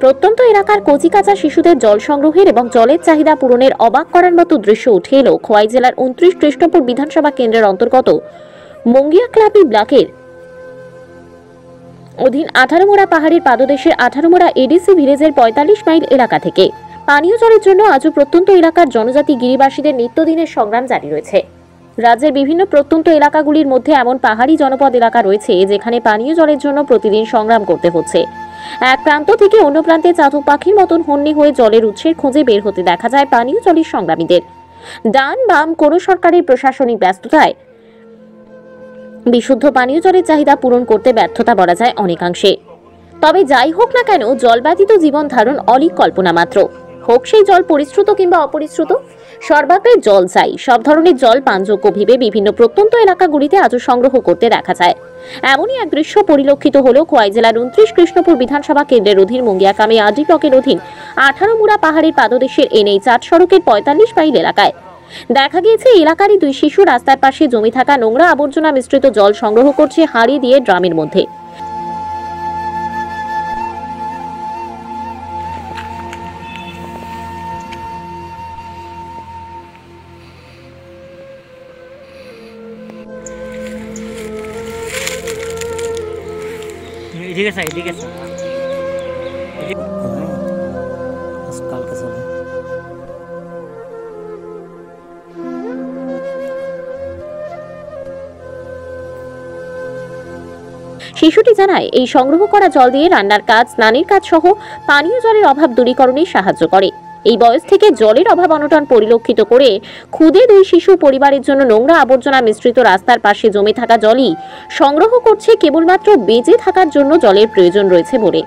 প্রত্যন্ত এলাকার কচিকাঁচা শিশুদের জল সংগ্রহের এবং জলের চাহিদা পূরণের অবাক করার মতো দৃশ্য উঠে এলো খোয়াই জেলার 29 কৃষ্ণপুর বিধানসভা কেন্দ্রের অন্তর্গত মঙ্গিয়াক্লাপি ব্লকের অধীন 18 মোড়া পাহাড়ের পাদদেশের 18 মোড়া এডিসি ভিলেজের 45 মাইল এলাকা থেকে পানীয় জলের জন্য আজও প্রত্যন্ত এলাকার জনজাতি গিরিবাসীদের নিত্যদিনের সংগ্রাম জারি রয়েছে। রাজ্যের বিভিন্ন প্রত্যন্ত এলাকাগুলির মধ্যে এমন পাহাড়ি জনপদ এলাকা রয়েছে যেখানে পানীয় জলের জন্য প্রতিদিন সংগ্রাম করতে হচ্ছে। এক প্রান্ত থেকে অন্য প্রান্তে চাতক পাখির মতন হন্যে হয়ে জলের উৎসের খোঁজে বের হতে দেখা যায় পানীয় জলের সংগ্রামীদের। ডান বাম কোনো সরকারের প্রশাসনিক ব্যস্ততায় বিশুদ্ধ পানীয় জলের চাহিদা পূরণ করতে ব্যর্থতা বলা যায় অনেকাংশে। তবে যাই হোক না কেন, জল ব্যতীত জীবন ধারণ অলীক কল্পনা মাত্র। হোক সেই জল পরিশ্রুত কিংবা অপরিশ্রুত, সর্বাগ্রে জল চাই। সব ধরনের জল পানযোগ্য ভেবে বিভিন্ন প্রত্যন্ত এলাকাগুলিতে আজও সংগ্রহ করতে দেখা যায়। এমনই এক দৃশ্য পরিলক্ষিত হলো খোয়াই জেলার 29 কৃষ্ণপুর বিধানসভা কেন্দ্রের অধীন মঙ্গিয়াকামে আডি ব্লকের অধীন 18 মোড়া পাহাড়ের পাদদেশের NH 8 সড়কের 45 মাইল এলাকায়। দেখা গিয়েছে এলাকারই দুই শিশু রাস্তার পাশে জমে থাকা নোংরা আবর্জনা মিশ্রিত জল সংগ্রহ করছে হাঁড়ি দিয়ে ড্রামের মধ্যে। ठीक है सर कल के समय শিশুটি জানায় এই সংগ্রহ করা জল দিয়ে রান্নার কাজ, স্নানের কাজ সহ পানীয় জলের অভাব দূরীকরণে সাহায্য করে। এই বয়স থেকে জলের অভাব অনটন পরিলক্ষিত করে খুদে দুই শিশু পরিবারের জন্য নোংরা আবর্জনা মিশ্রিত রাস্তার পাশে জমে থাকা জলই সংগ্রহ করছে কেবলমাত্র বেঁচে থাকার জন্য জলের প্রয়োজন রয়েছে বলে।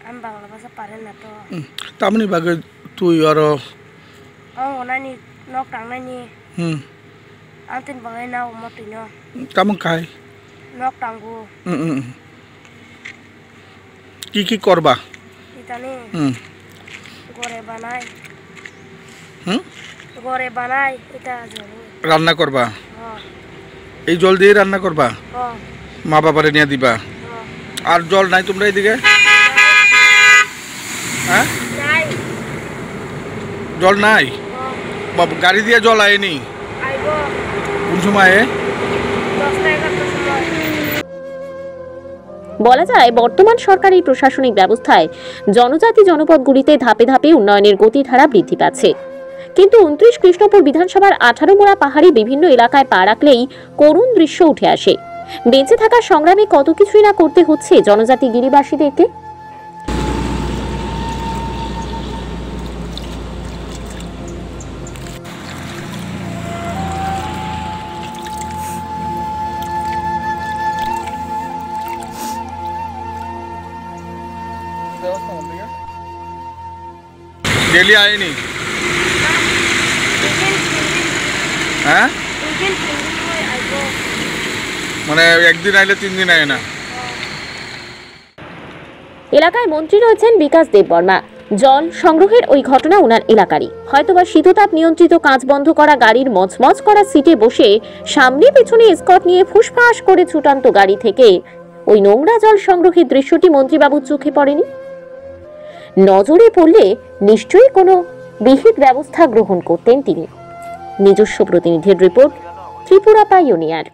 আমি বাংলা ভাষা পারেন না তো তামনি বাগে তুই আর ওনানি নক টাংনানি আনতেন বাঙাই না মতই না তামন খাই নক টাঙ্গু কি করবা ইতানি ঘরে বানাই এটা রান্না করবা। এই জল দিয়ে রান্না করবা, মা বাবারে নিয়ে দিবা। আর জল নাই তোমরা এইদিকে? হ্যাঁ জল নাই, গাড়ি দিয়ে জল আয়নি? কোন সময়? বলা যায় বর্তমান সরকারি প্রশাসনিক ব্যবস্থায় জনজাতি জনপদগুলিতে ধাপে ধাপে উন্নয়নের গতিধারা বৃদ্ধি পাচ্ছে, কিন্তু 29 কৃষ্ণপুর বিধানসভার 18 মোড়া পাহাড়ি বিভিন্ন এলাকায় পা রাখলেই করুণ দৃশ্য উঠে আসে। বেঁচে থাকার সংগ্রামে কত কিছুই না করতে হচ্ছে জনজাতি গিরিবাসীদেরকে। डेली आए नहीं? হ্যাঁ মানে একদিন আইলে 3 দিন আয় না। এলাকায় মন্ত্রী রয়েছেন বিকাশ দেববর্মা। জল সংগ্রহের ওই ঘটনা ওনার এলাকারই। হয়তোবা শীততাপ নিয়ন্ত্রিত কাঁচ বন্ধ করা গাড়ির মচমচ করা সিটে বসে সামনে পেছনে স্কট নিয়ে ফুসফাস করে ছুটান্ত গাড়ি থেকে ওই নোংরা জল সংগ্রহের দৃশ্যটি মন্ত্রীবাবুর চোখে পড়েনি। নজরে পড়লে নিশ্চয়ই কোনো বিহিত ব্যবস্থা গ্রহণ করতেন তিনি। নিজস্ব প্রতিনিধির রিপোর্ট, ত্রিপুরা পাইওনিয়ার।